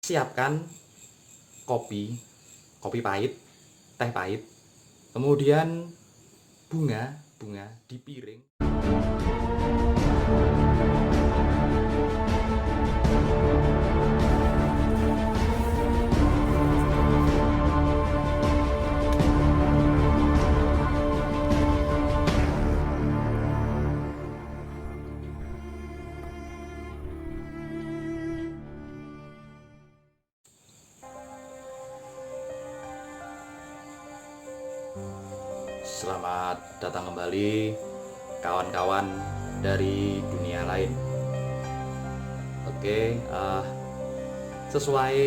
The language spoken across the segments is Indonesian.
siapkan kopi, kopi pahit, teh pahit, kemudian bunga di piring. Selamat datang kembali kawan-kawan dari dunia lain. Oke, sesuai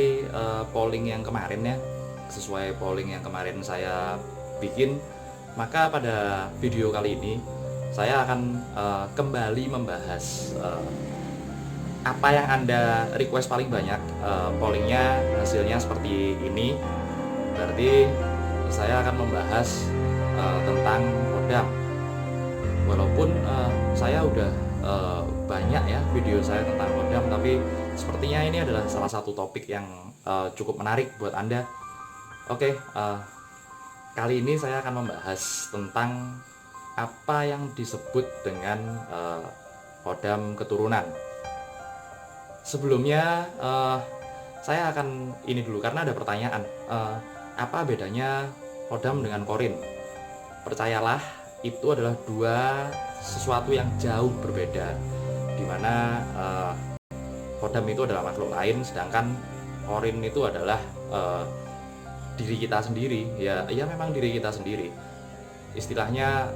polling yang kemarin ya, sesuai polling yang kemarin saya bikin, maka pada video kali ini saya akan kembali membahas apa yang Anda request paling banyak. Pollingnya hasilnya seperti ini. Berarti saya akan membahas tentang kodam. Walaupun saya udah banyak ya video saya tentang kodam, tapi sepertinya ini adalah salah satu topik yang cukup menarik buat Anda. Oke, kali ini saya akan membahas tentang apa yang disebut dengan kodam keturunan. Sebelumnya saya akan ini dulu karena ada pertanyaan, apa bedanya kodam dengan korin? Percayalah, itu adalah dua sesuatu yang jauh berbeda, dimana kodam itu adalah makhluk lain, sedangkan korin itu adalah diri kita sendiri. Ya memang diri kita sendiri. Istilahnya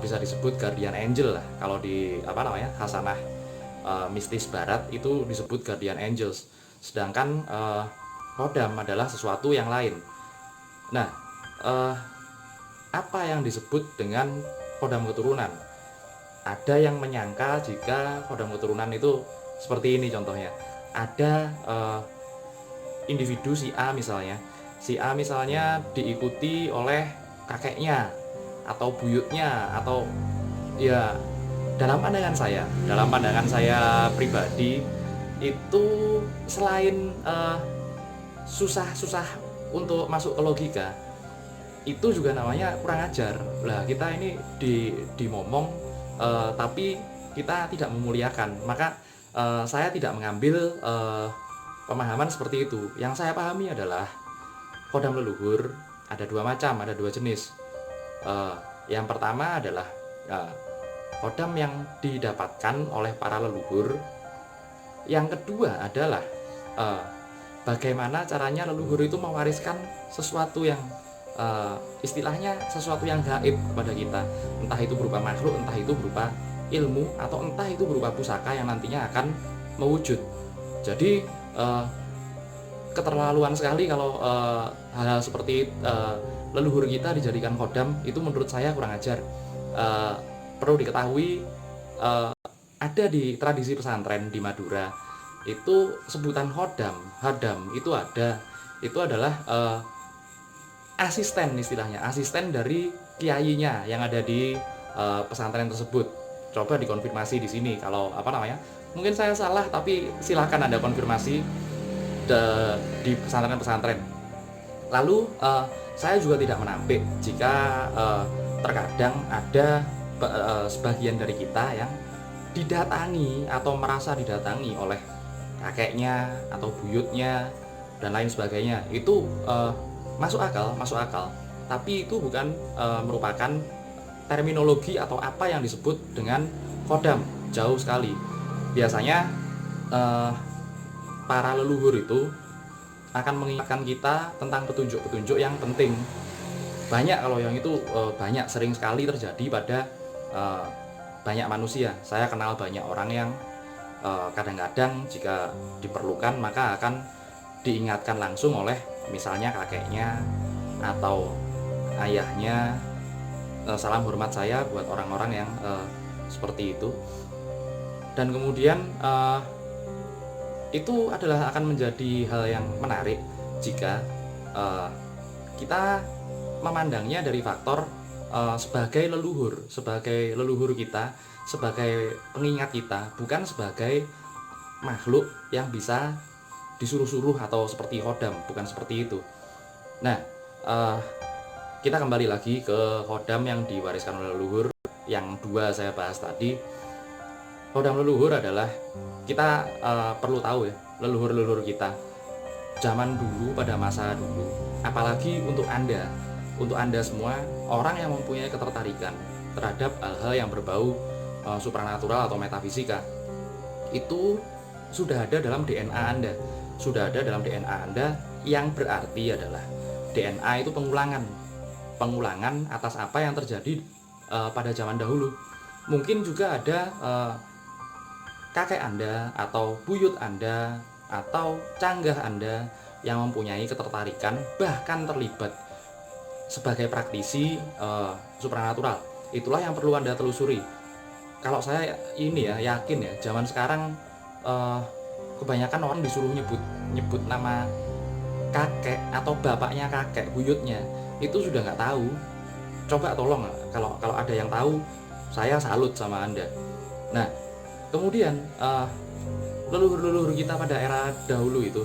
bisa disebut guardian angel lah. Kalau di khasanah mistis barat itu disebut guardian angels. Sedangkan kodam adalah sesuatu yang lain. Nah, apa yang disebut dengan kodam keturunan? Ada yang menyangka jika kodam keturunan itu seperti ini contohnya. Ada individu si A misalnya diikuti oleh kakeknya atau buyutnya, atau ya dalam pandangan saya pribadi itu selain susah untuk masuk ke logika, itu juga namanya kurang ajar. Lah kita ini dimomong tapi kita tidak memuliakan. Maka saya tidak mengambil pemahaman seperti itu. Yang saya pahami adalah kodam leluhur ada dua macam, ada dua jenis. Yang pertama adalah kodam yang didapatkan oleh para leluhur. Yang kedua adalah bagaimana caranya leluhur itu mewariskan sesuatu yang istilahnya sesuatu yang gaib kepada kita, entah itu berupa makhluk, entah itu berupa ilmu, atau entah itu berupa pusaka yang nantinya akan mewujud. Jadi keterlaluan sekali kalau hal-hal seperti leluhur kita dijadikan kodam. Itu menurut saya kurang ajar. Perlu diketahui, ada di tradisi pesantren di Madura itu sebutan hadam itu adalah asisten, istilahnya asisten dari kiainya yang ada di pesantren tersebut. Coba dikonfirmasi di sini kalau mungkin saya salah, tapi silakan Anda konfirmasi di pesantren-pesantren. Lalu saya juga tidak menampik jika terkadang ada sebagian dari kita yang didatangi atau merasa didatangi oleh kakeknya atau buyutnya dan lain sebagainya. Itu masuk akal, tapi itu bukan merupakan terminologi atau apa yang disebut dengan kodam. Jauh sekali. Biasanya para leluhur itu akan mengingatkan kita tentang petunjuk-petunjuk yang penting. Banyak, kalau yang itu banyak, sering sekali terjadi pada banyak manusia. Saya kenal banyak orang yang kadang-kadang jika diperlukan maka akan diingatkan langsung oleh misalnya kakeknya atau ayahnya. Salam hormat saya buat orang-orang yang seperti itu. Dan kemudian itu adalah akan menjadi hal yang menarik jika kita memandangnya dari faktor sebagai leluhur kita, sebagai pengingat kita, bukan sebagai makhluk yang bisa disuruh-suruh atau seperti khodam, bukan seperti itu. Nah, eh, kita kembali lagi ke khodam yang diwariskan oleh leluhur. Yang dua saya bahas tadi. Khodam leluhur adalah kita perlu tahu ya, leluhur-leluhur kita zaman dulu, pada masa dulu, apalagi untuk Anda semua orang yang mempunyai ketertarikan terhadap hal-hal yang berbau supranatural atau metafisika, itu sudah ada dalam DNA Anda. Sudah ada dalam DNA Anda, yang berarti adalah DNA itu pengulangan atas apa yang terjadi pada zaman dahulu. Mungkin juga ada kakek Anda atau buyut Anda atau canggah Anda yang mempunyai ketertarikan bahkan terlibat sebagai praktisi supranatural. Itulah yang perlu Anda telusuri. Kalau saya ini ya yakin ya, zaman sekarang kebanyakan orang disuruh nyebut nama kakek atau bapaknya kakek, buyutnya, itu sudah nggak tahu. Coba tolong, kalau ada yang tahu, saya salut sama Anda. Nah, kemudian leluhur-leluhur kita pada era dahulu itu,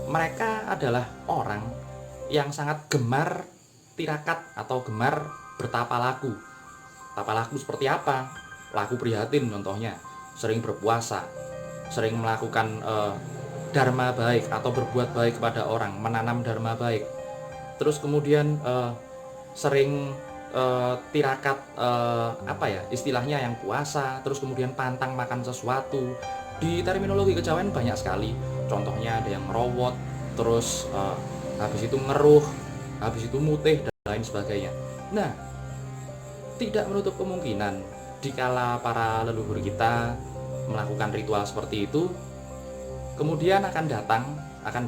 mereka adalah orang yang sangat gemar tirakat atau gemar bertapa laku. Tapa laku seperti apa? Laku prihatin contohnya, sering berpuasa, sering melakukan dharma baik atau berbuat baik kepada orang, menanam dharma baik. Terus kemudian sering tirakat apa ya istilahnya, yang puasa, terus kemudian pantang makan sesuatu. Di terminologi kejawen banyak sekali. Contohnya ada yang ngerowot, terus habis itu ngeruh, habis itu mutih dan lain sebagainya. Nah, tidak menutup kemungkinan dikala para leluhur kita melakukan ritual seperti itu, kemudian akan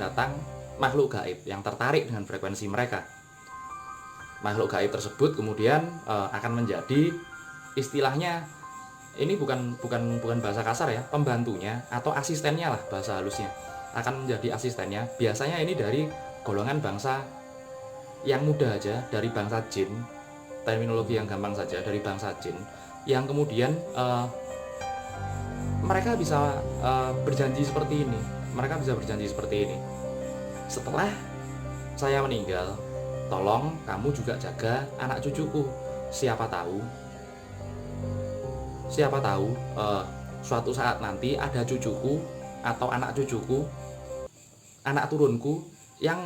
datang makhluk gaib yang tertarik dengan frekuensi mereka. Makhluk gaib tersebut kemudian akan menjadi istilahnya, ini bukan bahasa kasar ya, pembantunya atau asistennya lah, bahasa halusnya, akan menjadi asistennya. Biasanya ini dari golongan bangsa yang muda aja, dari bangsa jin, terminologi yang gampang saja, dari bangsa jin, yang kemudian mereka bisa berjanji seperti ini. Setelah saya meninggal, tolong kamu juga jaga anak cucuku. Siapa tahu suatu saat nanti ada cucuku atau anak cucuku, anak turunku, yang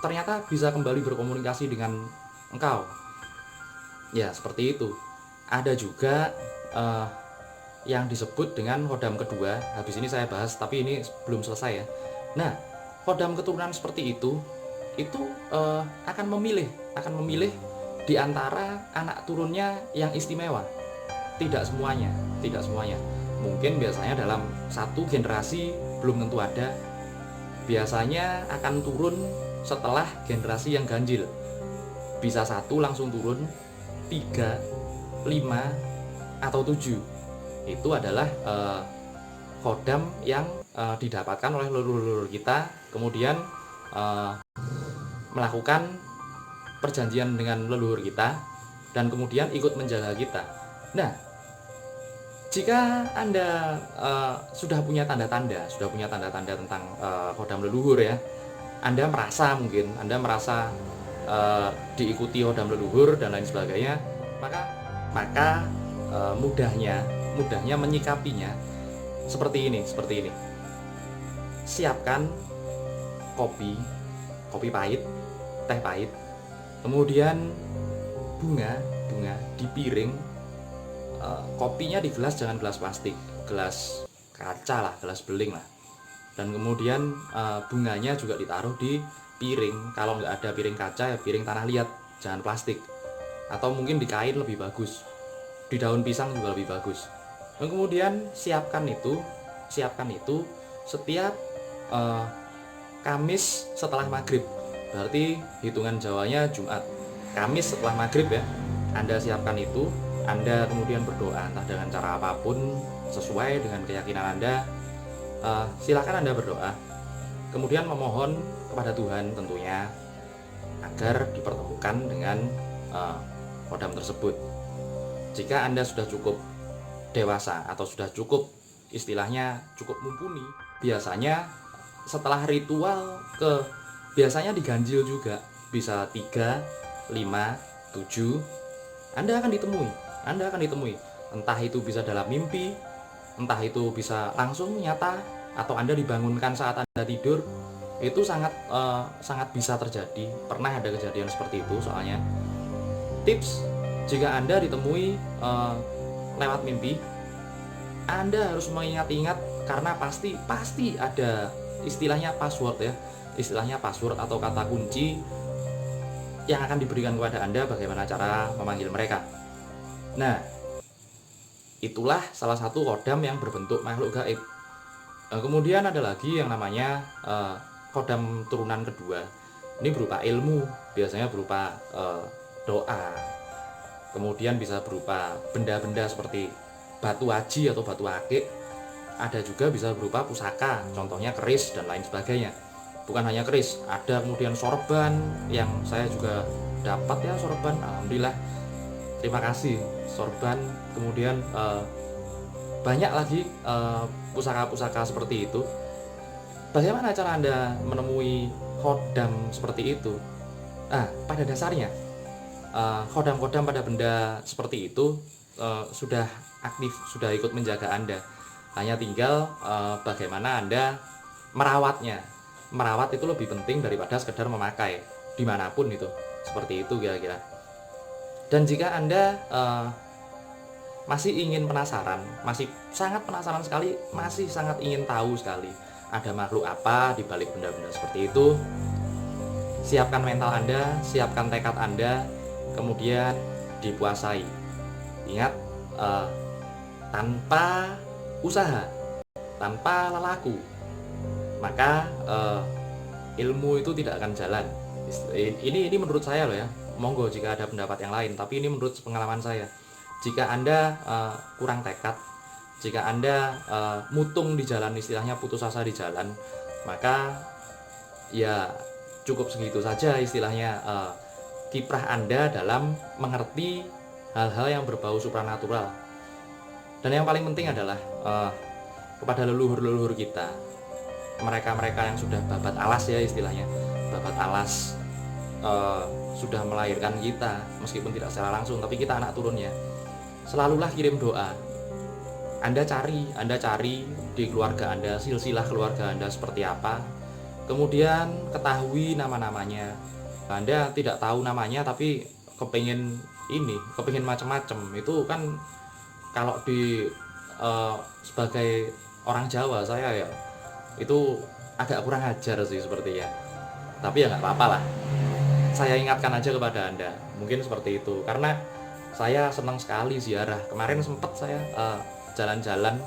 ternyata bisa kembali berkomunikasi dengan engkau. Ya, seperti itu. Ada juga yang disebut dengan khodam kedua. Habis ini saya bahas, tapi ini belum selesai ya. Nah, khodam keturunan seperti itu akan memilih di antara anak turunnya yang istimewa. Tidak semuanya. Mungkin biasanya dalam satu generasi belum tentu ada. Biasanya akan turun setelah generasi yang ganjil. Bisa satu langsung turun, 3, 5, atau 7. Itu adalah khodam yang didapatkan oleh leluhur kita, kemudian melakukan perjanjian dengan leluhur kita, dan kemudian ikut menjaga kita. Nah, jika Anda sudah punya tanda-tanda tentang khodam leluhur ya, Anda merasa diikuti khodam leluhur dan lain sebagainya, maka mudahnya menyikapinya seperti ini. Siapkan kopi pahit, teh pahit, kemudian bunga di piring, kopinya di gelas, jangan gelas plastik, gelas kaca lah, gelas beling lah, dan kemudian bunganya juga ditaruh di piring. Kalau nggak ada piring kaca ya piring tanah liat, jangan plastik, atau mungkin di kain lebih bagus, di daun pisang juga lebih bagus. Dan kemudian siapkan itu setiap Kamis setelah maghrib, berarti hitungan Jawanya Jumat. Kamis setelah maghrib ya, Anda siapkan itu. Anda kemudian berdoa entah dengan cara apapun sesuai dengan keyakinan Anda. Silakan Anda berdoa, kemudian memohon kepada Tuhan tentunya agar dipertemukan dengan khodam tersebut. Jika Anda sudah cukup dewasa atau sudah cukup istilahnya cukup mumpuni, biasanya setelah ritual biasanya diganjil juga, bisa 3, 5, 7, Anda akan ditemui. Entah itu bisa dalam mimpi, entah itu bisa langsung nyata, atau Anda dibangunkan saat Anda tidur. Itu sangat bisa terjadi. Pernah ada kejadian seperti itu soalnya. Tips, jika Anda ditemui lewat mimpi, Anda harus mengingat-ingat, karena pasti ada istilahnya password ya. Istilahnya password atau kata kunci yang akan diberikan kepada Anda bagaimana cara memanggil mereka. Nah, itulah salah satu kodam yang berbentuk makhluk gaib. Kemudian ada lagi yang namanya kodam turunan kedua. Ini berupa ilmu, biasanya berupa doa. Kemudian bisa berupa benda-benda seperti batu aji atau batu akik. Ada juga bisa berupa pusaka, contohnya keris dan lain sebagainya. Bukan hanya keris, ada kemudian sorban yang saya juga dapat ya, sorban, alhamdulillah, terima kasih sorban. Kemudian banyak lagi pusaka-pusaka seperti itu. Bagaimana cara Anda menemui kodam seperti itu? Pada dasarnya kodam-kodam pada benda seperti itu sudah aktif, sudah ikut menjaga Anda. Hanya tinggal bagaimana Anda merawatnya. Merawat itu lebih penting daripada sekedar memakai dimanapun itu. Seperti itu kira-kira. Dan jika Anda masih ingin penasaran, masih sangat penasaran sekali, masih sangat ingin tahu sekali ada makhluk apa di balik benda-benda seperti itu, siapkan mental Anda, siapkan tekad Anda, kemudian dipuasai. Ingat, tanpa usaha, tanpa lelaku, maka ilmu itu tidak akan jalan. Ini menurut saya loh ya. Monggo jika ada pendapat yang lain, tapi ini menurut pengalaman saya. Jika Anda kurang tekad, jika Anda mutung di jalan, istilahnya putus asa di jalan, maka ya cukup segitu saja istilahnya kiprah Anda dalam mengerti hal-hal yang berbau supranatural. Dan yang paling penting adalah kepada leluhur-leluhur kita, mereka-mereka yang sudah babat alas ya istilahnya, babat alas, sudah melahirkan kita, meskipun tidak secara langsung, tapi kita anak turunnya. Selalulah kirim doa. Anda cari di keluarga Anda, silsilah keluarga Anda seperti apa. Kemudian ketahui nama-namanya. Anda tidak tahu namanya tapi kepingin macam-macam. Itu kan kalau sebagai orang Jawa saya ya, itu agak kurang ajar sih sepertinya. Tapi ya nggak apa-apa lah. Saya ingatkan aja kepada Anda, mungkin seperti itu. Karena saya senang sekali ziarah. Kemarin sempat saya jalan-jalan,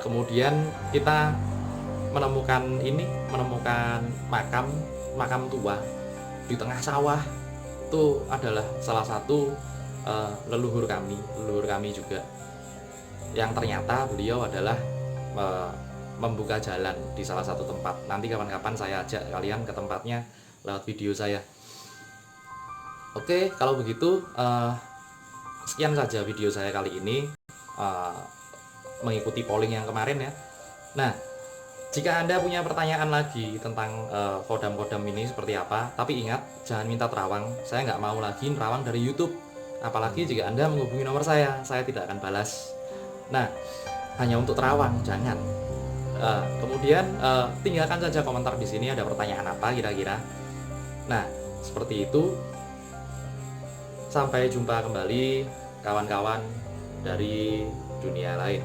kemudian kita menemukan makam tua di tengah sawah. Itu adalah salah satu leluhur kami juga, yang ternyata beliau adalah membuka jalan di salah satu tempat. Nanti kapan-kapan saya ajak kalian ke tempatnya lewat video saya. Oke, kalau begitu sekian saja video saya kali ini, mengikuti polling yang kemarin ya. Nah, jika Anda punya pertanyaan lagi tentang kodam-kodam ini seperti apa, tapi ingat, jangan minta terawang. Saya nggak mau lagi nerawang dari YouTube. Apalagi jika Anda menghubungi nomor saya tidak akan balas. Nah, hanya untuk terawang, jangan. Kemudian tinggalkan saja komentar di sini, ada pertanyaan apa kira-kira. Nah, seperti itu. Sampai jumpa kembali kawan-kawan dari dunia lain.